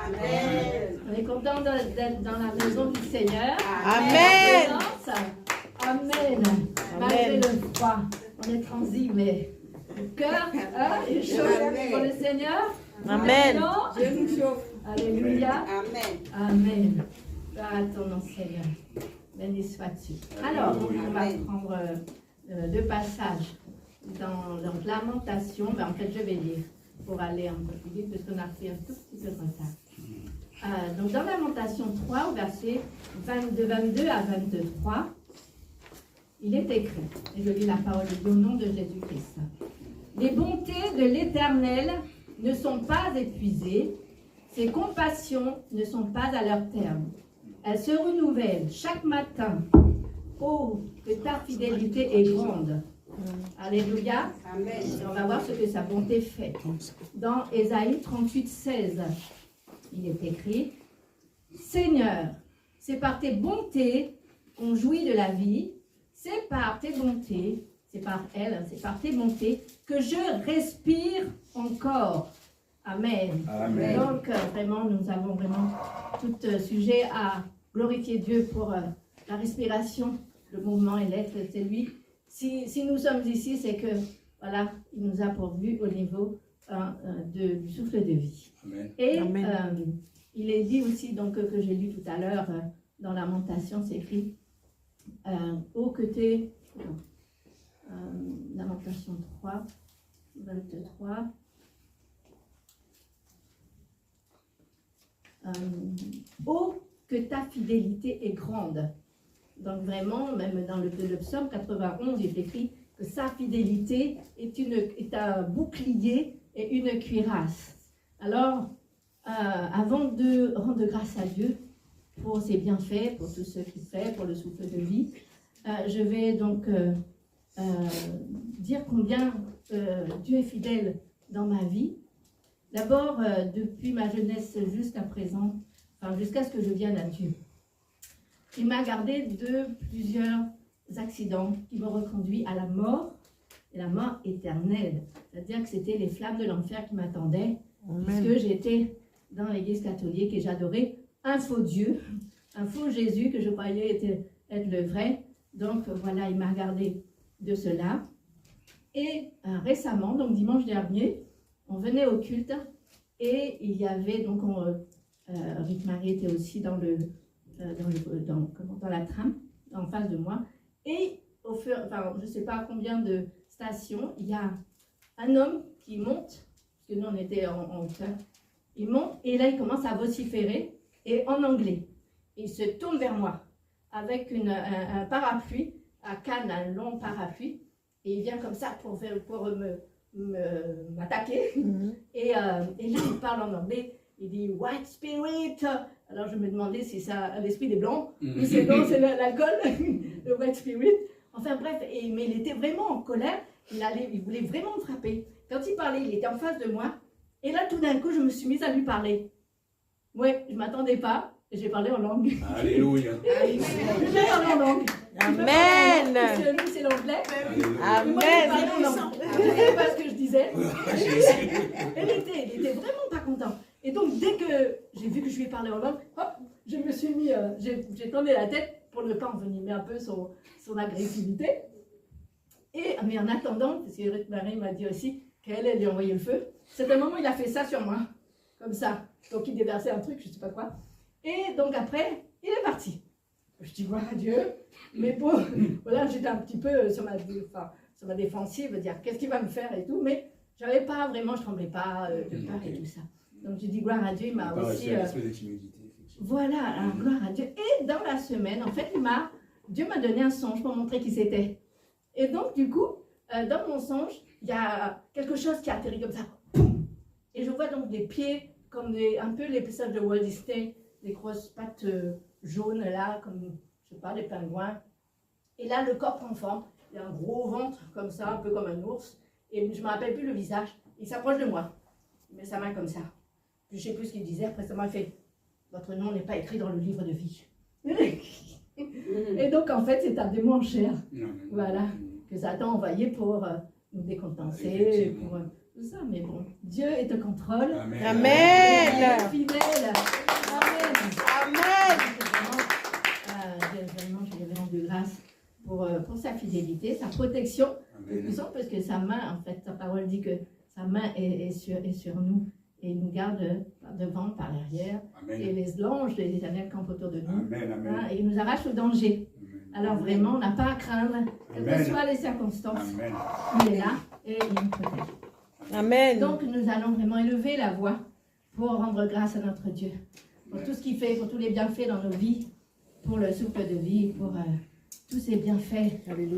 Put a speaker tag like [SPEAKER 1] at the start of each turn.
[SPEAKER 1] Amen. On est content d'être dans la maison du Seigneur.
[SPEAKER 2] Amen.
[SPEAKER 1] Amen. Malgré le froid, on est transi, mais le cœur est chaud pour le Seigneur.
[SPEAKER 2] Amen.
[SPEAKER 1] Dieu nous chauffe. Alléluia.
[SPEAKER 3] Amen.
[SPEAKER 1] Amen. À ton nom, Seigneur. Béni sois-tu. Alors, on va prendre deux passages dans leur lamentation. En fait, je vais lire pour aller un peu plus vite parce qu'on a fait un tout petit peu de retard. Donc, dans Lamentation 3, au verset 22 à 23, il est écrit, et je lis la parole de Dieu au nom de Jésus-Christ. Les bontés de l'Éternel ne sont pas épuisées, ses compassions ne sont pas à leur terme. Elles se renouvellent chaque matin. Oh, que ta fidélité est grande. Alléluia.
[SPEAKER 3] Amen.
[SPEAKER 1] Et on va voir ce que sa bonté fait. Dans Ésaïe 38, 16, il est écrit, Seigneur, c'est par tes bontés qu'on jouit de la vie, c'est par tes bontés, c'est par elle, c'est par tes bontés que je respire encore. Amen.
[SPEAKER 4] Amen.
[SPEAKER 1] Donc, vraiment, nous avons vraiment tout sujet à glorifier Dieu pour la respiration, le mouvement et l'être, c'est lui. Si nous sommes ici, c'est que, voilà, il nous a pourvu au niveau du souffle de vie.
[SPEAKER 4] Amen.
[SPEAKER 1] Et
[SPEAKER 2] Amen.
[SPEAKER 1] il est dit aussi, donc, que j'ai lu tout à l'heure, dans Lamentation, c'est écrit, ô que t'es, Lamentation 3, 23, oh, que ta fidélité est grande. Donc vraiment, même dans le psaume 91, il est écrit que sa fidélité est un bouclier et une cuirasse. Alors, avant de rendre grâce à Dieu pour ses bienfaits, pour tout ce qu'il fait, pour le souffle de vie, je vais donc dire combien Dieu est fidèle dans ma vie. D'abord, depuis ma jeunesse jusqu'à présent, enfin jusqu'à ce que je vienne à Dieu, il m'a gardé de plusieurs accidents qui m'ont reconduit à la mort, et la mort éternelle. C'est-à-dire que c'était les flammes de l'enfer qui m'attendaient, puisque j'étais dans l'église catholique et j'adorais un faux Dieu, un faux Jésus que je croyais être le vrai. Donc voilà, il m'a gardé de cela. Et récemment, donc dimanche dernier, on venait au culte et il y avait, donc, Rick Marie était aussi dans la tram, en face de moi. Et je ne sais pas combien de stations, il y a un homme qui monte, parce que nous on était en hauteur, il monte et là il commence à vociférer, et en anglais. Il se tourne vers moi avec un parapluie, à canne, un long parapluie, et il vient comme ça pour m'attaquer. Et là, il parle en anglais. Il dit « White Spirit ». Alors, je me demandais si c'est l'esprit des Blancs, ou c'est non, c'est l'alcool, le White Spirit. Enfin bref, mais il était vraiment en colère. Il voulait vraiment me frapper. Quand il parlait, il était en face de moi. Et là, tout d'un coup, je me suis mise à lui parler. Ouais, je ne m'attendais pas. Et j'ai parlé en langue.
[SPEAKER 4] Alléluia.
[SPEAKER 1] J'ai parlé en langue.
[SPEAKER 2] Amen.
[SPEAKER 1] Parce que lui, c'est l'anglais.
[SPEAKER 2] Amen.
[SPEAKER 1] Je ne savais pas ce que je disais. Il était vraiment pas content. Et donc, dès que j'ai vu que je lui ai parlé en langue, hop, je me suis mis, j'ai tourné la tête pour ne pas envenimer un peu son agressivité. Mais en attendant, parce que Marie m'a dit aussi qu'elle lui a envoyé le feu, c'est un moment où il a fait ça sur moi, comme ça. Donc, il déversait un truc, je ne sais pas quoi. Et donc, après, il est parti. Je dis, voilà Dieu. Mais bon, voilà, j'étais un petit peu sur ma défensive, dire qu'est-ce qu'il va me faire et tout. Mais j'avais pas vraiment, je tremblais pas de peur et tout ça. Donc, je dis, gloire à Dieu, il m'a aussi. Voilà, alors, gloire à Dieu. Et dans la semaine, en fait, Dieu m'a donné un songe pour montrer qui c'était. Et donc, du coup, dans mon songe, il y a quelque chose qui a atterri comme ça. Poum. Et je vois donc des pieds, comme un peu les personnages de Walt Disney, des grosses pattes jaunes là, comme, je sais pas, des pingouins. Et là, le corps prend forme. Il y a un gros ventre comme ça, un peu comme un ours. Et je ne me rappelle plus le visage. Il s'approche de moi. Il met sa main comme ça. Puis je ne sais plus ce qu'il disait. Après, ça m'a fait, votre nom n'est pas écrit dans le livre de vie. Et donc, en fait, c'est un démon en chair. Voilà. Que Satan a envoyé pour nous décontenancer, pour tout ça. Mais bon, Dieu est au contrôle.
[SPEAKER 4] Amen.
[SPEAKER 2] Amen.
[SPEAKER 1] Il est fidèle. fidélité, sa protection
[SPEAKER 3] Amen.
[SPEAKER 1] puissante, parce que sa main, en fait, sa parole dit que sa main est sur nous et il nous garde par devant, par l'arrière. Et
[SPEAKER 3] Amen.
[SPEAKER 1] les anges de l'Éternel campent autour de nous.
[SPEAKER 3] Amen. Amen.
[SPEAKER 1] Hein, et il nous arrache au danger. Alors vraiment, on n'a pas à craindre, quelles que
[SPEAKER 3] Amen.
[SPEAKER 1] soient les circonstances.
[SPEAKER 3] Amen.
[SPEAKER 1] Il est là et il nous protège.
[SPEAKER 2] Amen.
[SPEAKER 1] Donc nous allons vraiment élever la voix pour rendre grâce à notre Dieu. Pour tout ce qu'il fait, pour tous les bienfaits dans nos vies, pour le souffle de vie, pour tous ces bienfaits.
[SPEAKER 2] Alléluia.